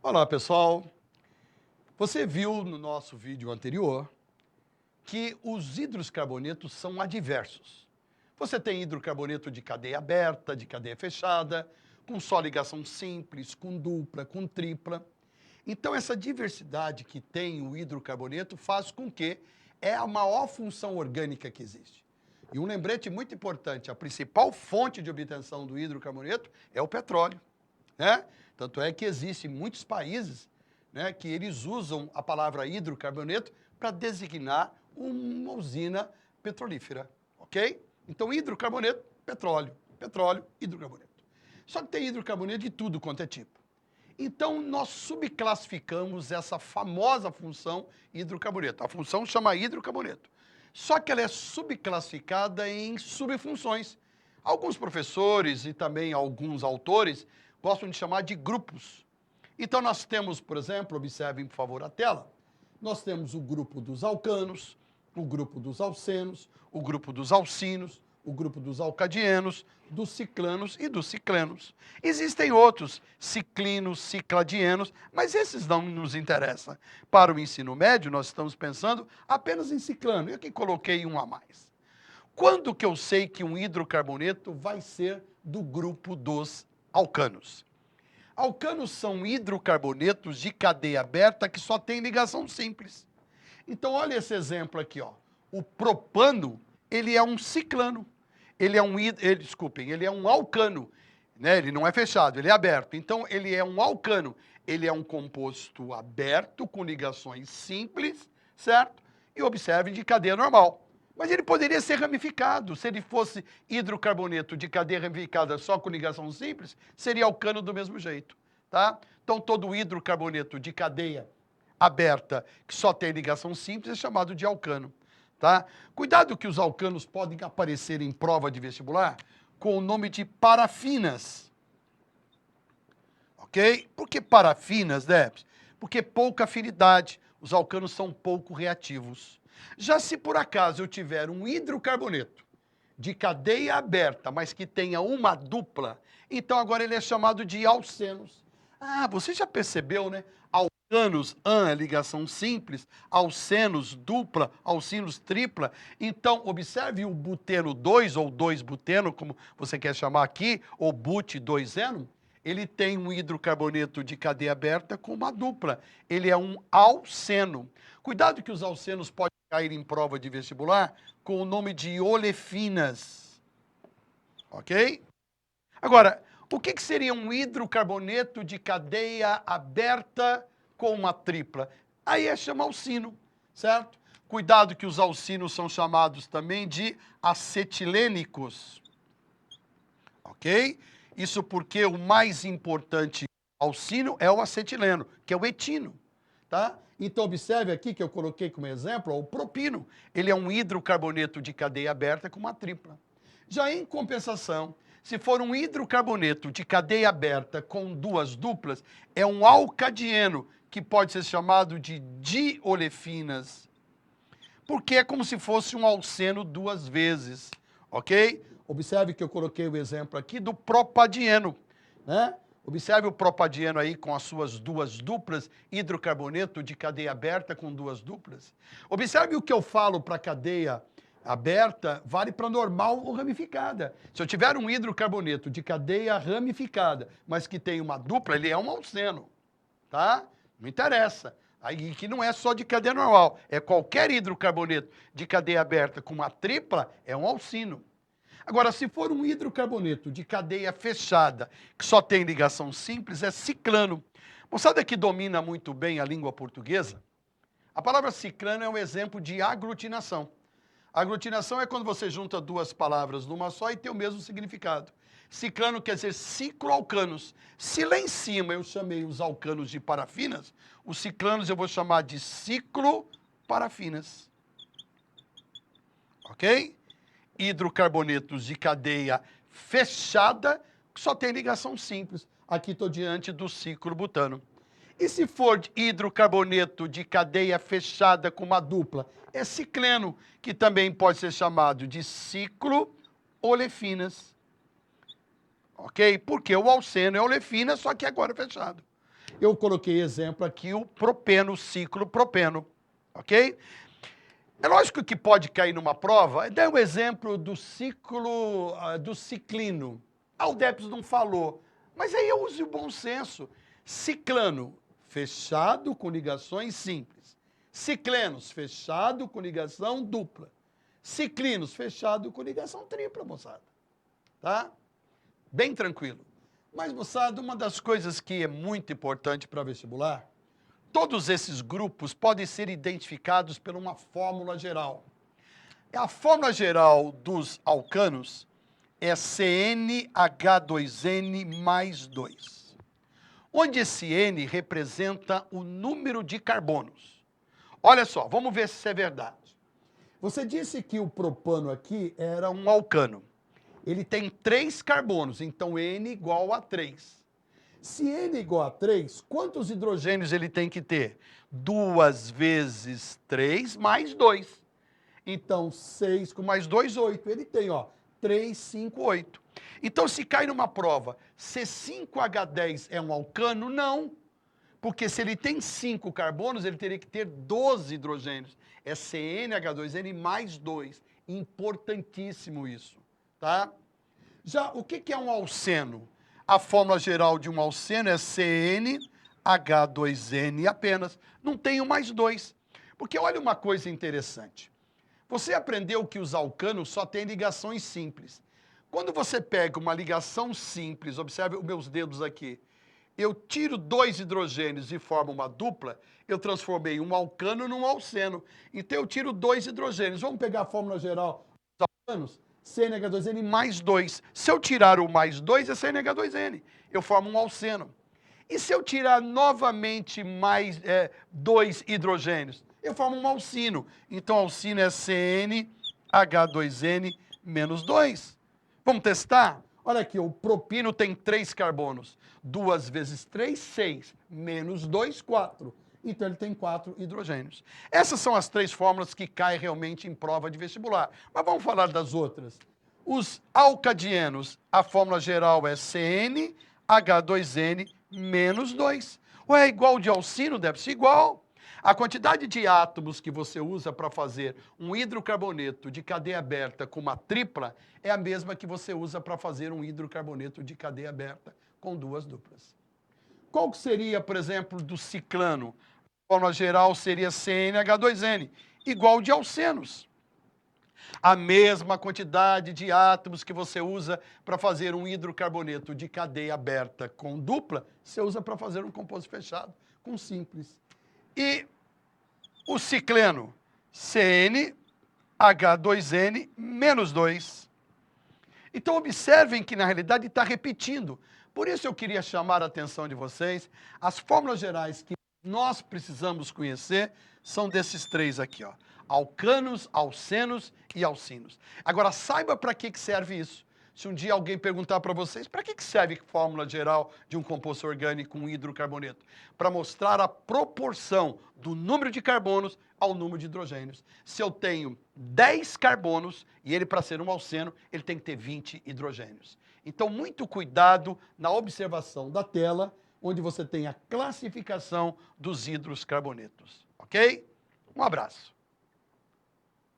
Olá, pessoal. Você viu no nosso vídeo anterior que os hidrocarbonetos são adversos. Você tem hidrocarboneto de cadeia aberta, de cadeia fechada, com só ligação simples, com dupla, com tripla. Então, essa diversidade que tem o hidrocarboneto faz com que é a maior função orgânica que existe. E um lembrete muito importante, a principal fonte de obtenção do hidrocarboneto é o petróleo, né? Tanto é que existem muitos países, né, que eles usam a palavra hidrocarboneto para designar uma usina petrolífera, ok? Então, hidrocarboneto, petróleo, petróleo, hidrocarboneto. Só que tem hidrocarboneto de tudo quanto é tipo. Então, nós subclassificamos essa famosa função hidrocarboneto. A função chama hidrocarboneto. Só que ela é subclassificada em subfunções. Alguns professores e também alguns autores gostam de chamar de grupos. Então, nós temos, por exemplo, observem, por favor, a tela. Nós temos o grupo dos alcanos, o grupo dos alcenos, o grupo dos alcinos, o grupo dos alcadienos, dos ciclanos e dos ciclenos. Existem outros, ciclinos, cicladienos, mas esses não nos interessam. Para o ensino médio, nós estamos pensando apenas em ciclano. Eu aqui coloquei um a mais. Quando que eu sei que um hidrocarboneto vai ser do grupo dos alcanos? Alcanos são hidrocarbonetos de cadeia aberta que só tem ligação simples. Então, olha esse exemplo aqui, ó. O propano, ele é um ciclano. Ele é um alcano, né? Ele não é fechado, ele é aberto. Então, ele é um alcano. Ele é um composto aberto com ligações simples, certo? E observe, de cadeia normal. Mas ele poderia ser ramificado. Se ele fosse hidrocarboneto de cadeia ramificada só com ligação simples, seria alcano do mesmo jeito, tá? Então, todo hidrocarboneto de cadeia aberta que só tem ligação simples é chamado de alcano, tá? Cuidado que os alcanos podem aparecer em prova de vestibular com o nome de parafinas. Ok? Por que parafinas, Debs? Porque pouca afinidade. Os alcanos são pouco reativos. Já se por acaso eu tiver um hidrocarboneto de cadeia aberta, mas que tenha uma dupla, então agora ele é chamado de alcenos. Ah, você já percebeu, né? Alcanos, é ligação simples, alcenos, dupla, alcinos, tripla. Então, observe o buteno 2, ou 2-buteno, como você quer chamar aqui, ou but-2-eno. Ele tem um hidrocarboneto de cadeia aberta com uma dupla. Ele é um alceno. Cuidado que os alcenos podem cair em prova de vestibular com o nome de olefinas. Ok? Agora, o que seria um hidrocarboneto de cadeia aberta com uma tripla? Aí é chamar alcino, certo? Cuidado que os alcinos são chamados também de acetilênicos. Ok? Isso porque o mais importante alcino é o acetileno, que é o etino, tá? Então, observe aqui que eu coloquei como exemplo ó, o propino. Ele é um hidrocarboneto de cadeia aberta com uma tripla. Já em compensação, se for um hidrocarboneto de cadeia aberta com duas duplas, é um alcadieno, que pode ser chamado de diolefinas, porque é como se fosse um alceno duas vezes, ok? Observe que eu coloquei o exemplo aqui do propadieno, né? Observe o propadieno aí com as suas duas duplas, hidrocarboneto de cadeia aberta com duas duplas. Observe o que eu falo para cadeia aberta, vale para normal ou ramificada. Se eu tiver um hidrocarboneto de cadeia ramificada, mas que tem uma dupla, ele é um alceno, tá? Não interessa. Aí que não é só de cadeia normal, é qualquer hidrocarboneto de cadeia aberta com uma tripla, é um alcino. Agora, se for um hidrocarboneto de cadeia fechada, que só tem ligação simples, é ciclano. Moçada que domina muito bem a língua portuguesa, a palavra ciclano é um exemplo de aglutinação. Aglutinação é quando você junta duas palavras numa só e tem o mesmo significado. Ciclano quer dizer cicloalcanos. Se lá em cima eu chamei os alcanos de parafinas, os ciclanos eu vou chamar de cicloparafinas. Ok? Hidrocarbonetos de cadeia fechada, que só tem ligação simples. Aqui estou diante do ciclobutano. E se for hidrocarboneto de cadeia fechada com uma dupla? É cicleno, que também pode ser chamado de ciclo-olefinas. Ok? Porque o alceno é olefina, só que agora é fechado. Eu coloquei exemplo aqui o propeno, o ciclo propeno, ok? É lógico que pode cair numa prova. Dei o exemplo do ciclo do ciclino. O DEPS não falou, mas aí eu uso o bom senso. Ciclano, fechado com ligações simples. Ciclenos, fechado com ligação dupla. Ciclinos, fechado com ligação tripla, moçada. Tá? Bem tranquilo. Mas, moçada, uma das coisas que é muito importante para vestibular, todos esses grupos podem ser identificados por uma fórmula geral. A fórmula geral dos alcanos é CnH2n mais 2, onde esse N representa o número de carbonos. Olha só, vamos ver se isso é verdade. Você disse que o propano aqui era um alcano. Ele tem 3 carbonos, então N igual a 3. Se N igual a 3, quantos hidrogênios ele tem que ter? 2 vezes 3 mais 2. Então, 6 com mais 2, 8. Ele tem, 3, 5, 8. Então, se cai numa prova, C5H10 é um alcano? Não. Porque se ele tem 5 carbonos, ele teria que ter 12 hidrogênios. É CnH2n mais 2. Importantíssimo isso, tá? Já, o que é um alceno? A fórmula geral de um alceno é CnH2n apenas. Não tem o mais 2. Porque olha uma coisa interessante. Você aprendeu que os alcanos só têm ligações simples. Quando você pega uma ligação simples, observe os meus dedos aqui, eu tiro 2 hidrogênios e formo uma dupla, eu transformei um alcano num alceno. Então eu tiro 2 hidrogênios. Vamos pegar a fórmula geral dos alcanos? CnH2n mais 2. Se eu tirar o mais 2, é CnH2n. Eu formo um alceno. E se eu tirar novamente mais 2 hidrogênios? Eu formo um alcino. Então, alcino é CnH2n menos 2. Vamos testar? Olha aqui, o propino tem 3 carbonos. 2 vezes 3, 6. Menos 2, 4. Então, ele tem 4 hidrogênios. Essas são as 3 fórmulas que caem realmente em prova de vestibular. Mas vamos falar das outras. Os alcadienos, a fórmula geral é CnH2n menos 2. Ué, é igual de alcino? Deve ser igual. A quantidade de átomos que você usa para fazer um hidrocarboneto de cadeia aberta com uma tripla é a mesma que você usa para fazer um hidrocarboneto de cadeia aberta com 2 duplas. Qual que seria, por exemplo, do ciclano? A fórmula geral seria CnH2n, igual de alcenos. A mesma quantidade de átomos que você usa para fazer um hidrocarboneto de cadeia aberta com dupla, você usa para fazer um composto fechado com simples. E o cicleno, CnH2n menos 2. Então, observem que, na realidade, está repetindo. Por isso, eu queria chamar a atenção de vocês. As fórmulas gerais que nós precisamos conhecer são desses 3 aqui, alcanos, alcenos e alcinos. Agora, saiba para que serve isso. Se um dia alguém perguntar para vocês, para que serve a fórmula geral de um composto orgânico com hidrocarboneto? Para mostrar a proporção do número de carbonos ao número de hidrogênios. Se eu tenho 10 carbonos, e ele para ser um alceno, ele tem que ter 20 hidrogênios. Então, muito cuidado na observação da tela, onde você tem a classificação dos hidrocarbonetos, ok? Um abraço.